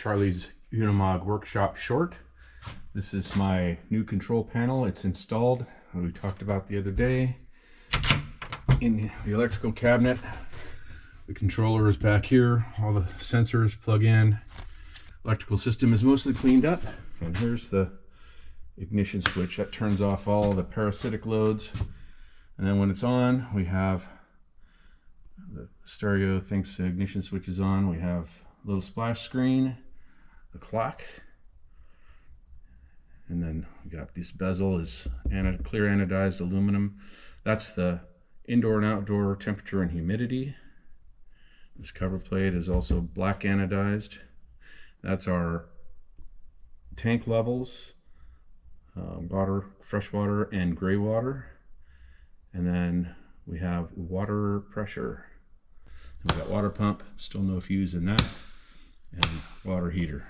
Charlie's Unimog workshop short. This is my new control panel. It's installed, we talked about the other day, in the electrical cabinet. The controller is back here. All the sensors plug in. Electrical system is mostly cleaned up. And here's the ignition switch that turns off all the parasitic loads. And then when it's on, we have the stereo thinks the ignition switch is on. We have a little splash screen, the clock, and then we got this bezel is clear anodized aluminum. That's the indoor and outdoor temperature and humidity. This cover plate is also black anodized. That's our tank levels, water, fresh water, and gray water. And then we have water pressure. We've got water pump, still no fuse in that, and water heater.